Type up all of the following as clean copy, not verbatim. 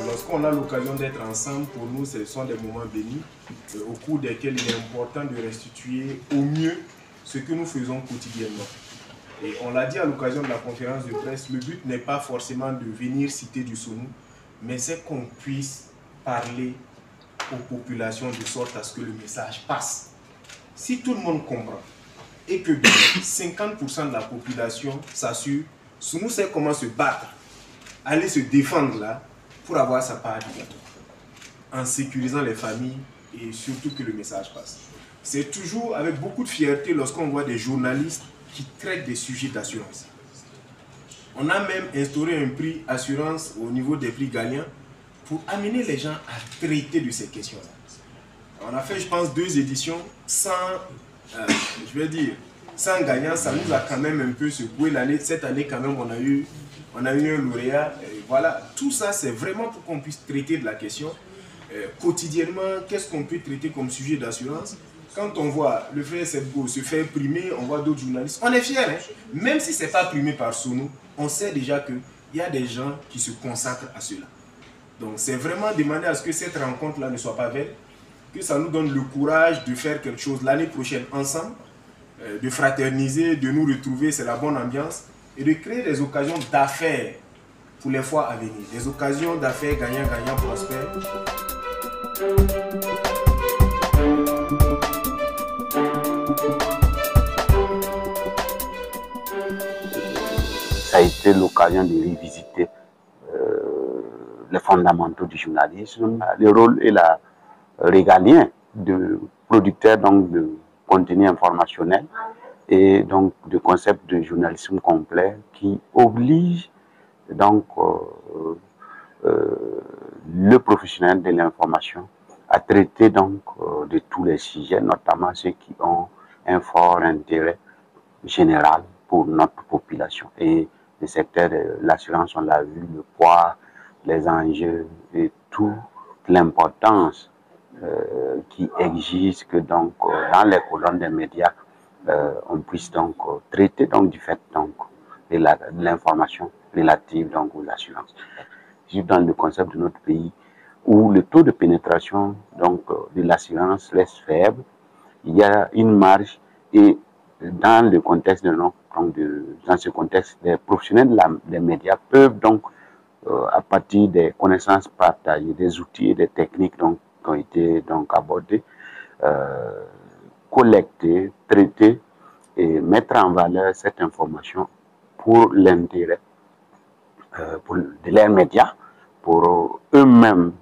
Lorsqu'on a l'occasion d'être ensemble, pour nous, ce sont des moments bénis au cours desquels il est important de restituer au mieux ce que nous faisons quotidiennement. Et on l'a dit à l'occasion de la conférence de presse, le but n'est pas forcément de venir citer du Sonou, mais c'est qu'on puisse parler aux populations de sorte à ce que le message passe. Si tout le monde comprend et que 50% de la population s'assure, Sonou sait comment se battre, aller se défendre là pour avoir sa part du gâteau, en sécurisant les familles et surtout que le message passe. C'est toujours avec beaucoup de fierté lorsqu'on voit des journalistes qui traitent des sujets d'assurance. On a même instauré un prix assurance au niveau des prix gagnants pour amener les gens à traiter de ces questions-là. On a fait, je pense, 2 éditions sans, sans gagnant. Ça nous a quand même un peu secoué l'année. Cette année, quand même, on a eu un lauréat. Et voilà, tout ça, c'est vraiment pour qu'on puisse traiter de la question. Quotidiennement, qu'est-ce qu'on peut traiter comme sujet d'assurance? Quand on voit le frère Sebgo se faire primer, on voit d'autres journalistes, on est fiers. Hein? Même si ce n'est pas primé par Sonou, on sait déjà qu'il y a des gens qui se consacrent à cela. Donc c'est vraiment demander à ce que cette rencontre-là ne soit pas vaine, que ça nous donne le courage de faire quelque chose l'année prochaine ensemble, de fraterniser, de nous retrouver, c'est la bonne ambiance, et de créer des occasions d'affaires pour les fois à venir. Des occasions d'affaires gagnant-gagnant prospères. Ça a été l'occasion de revisiter les fondamentaux du journalisme, le rôle et la régalien de producteur donc de contenu informationnel et donc de concept de journalisme complet qui oblige donc le professionnel de l'information à traiter donc de tous les sujets, notamment ceux qui ont un fort intérêt général pour notre population. Et le secteur de l'assurance, on l'a vu, le poids, les enjeux et toute l'importance qui exige que donc dans les colonnes des médias, on puisse donc traiter donc du fait donc de l'information relative donc aux assurances. Juste dans le concept de notre pays où le taux de pénétration donc de l'assurance reste faible, il y a une marge et dans le contexte de dans ce contexte, les professionnels des médias peuvent donc, à partir des connaissances partagées, des outils et des techniques donc, qui ont été donc abordés, collecter, traiter et mettre en valeur cette information pour l'intérêt de leurs médias, pour eux-mêmes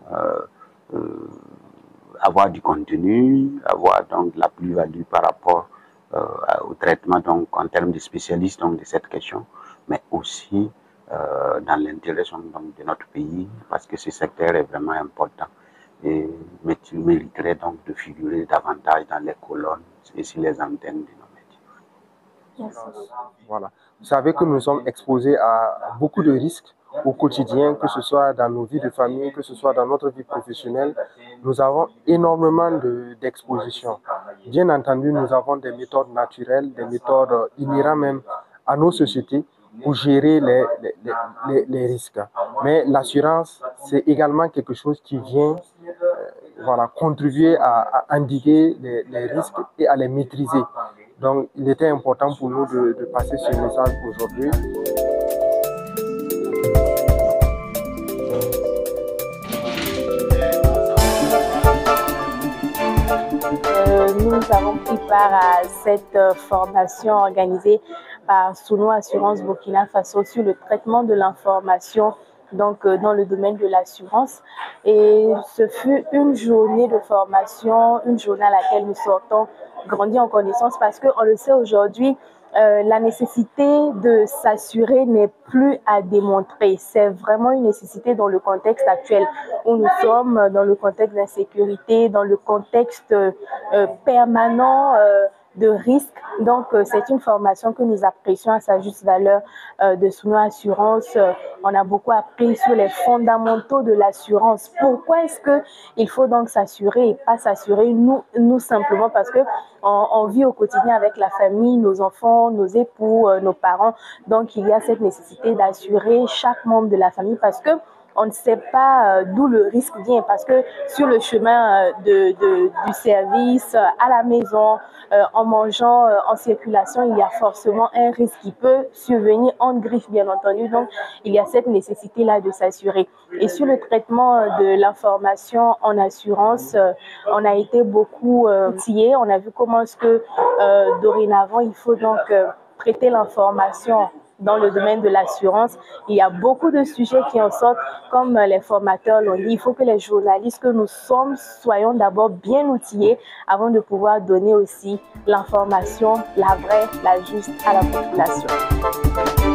avoir du contenu, avoir donc la plus-value par rapport au traitement donc en termes de spécialistes donc, de cette question, mais aussi dans l'intérêt de notre pays, parce que ce secteur est vraiment important et mériterait donc de figurer davantage dans les colonnes et sur les antennes de nos médias. Voilà. Vous savez que nous sommes exposés à beaucoup de risques au quotidien, que ce soit dans nos vies de famille, que ce soit dans notre vie professionnelle. Nous avons énormément d'expositions. Bien entendu, nous avons des méthodes naturelles, des méthodes inhérentes même à nos sociétés pour gérer les risques. Mais l'assurance, c'est également quelque chose qui vient contribuer à endiguer les risques et à les maîtriser. Donc, il était important pour nous de passer ce message aujourd'hui. Nous avons pris part à cette formation organisée par Sonou Assurance Burkina Faso sur le traitement de l'information donc dans le domaine de l'assurance. Et ce fut une journée de formation, une journée à laquelle nous sortons grandis en connaissance parce qu'on le sait aujourd'hui, la nécessité de s'assurer n'est plus à démontrer. C'est vraiment une nécessité dans le contexte actuel où nous sommes, dans le contexte d'insécurité, dans le contexte permanent de risques. Donc, c'est une formation que nous apprécions à sa juste valeur de Suno Assurance. On a beaucoup appris sur les fondamentaux de l'assurance. Pourquoi est-ce qu'il faut donc s'assurer et pas s'assurer nous simplement parce que on vit au quotidien avec la famille, nos enfants, nos époux, nos parents. Donc, il y a cette nécessité d'assurer chaque membre de la famille parce que on ne sait pas d'où le risque vient parce que sur le chemin du service, à la maison, en mangeant, en circulation, il y a forcément un risque qui peut survenir en griffe, bien entendu. Donc, il y a cette nécessité-là de s'assurer. Et sur le traitement de l'information en assurance, on a été beaucoup outillés. On a vu comment est-ce que dorénavant, il faut donc traiter l'information dans le domaine de l'assurance. Il y a beaucoup de sujets qui en sortent, comme les formateurs l'ont dit. Il faut que les journalistes que nous sommes soyons d'abord bien outillés avant de pouvoir donner aussi l'information, la vraie, la juste à la population.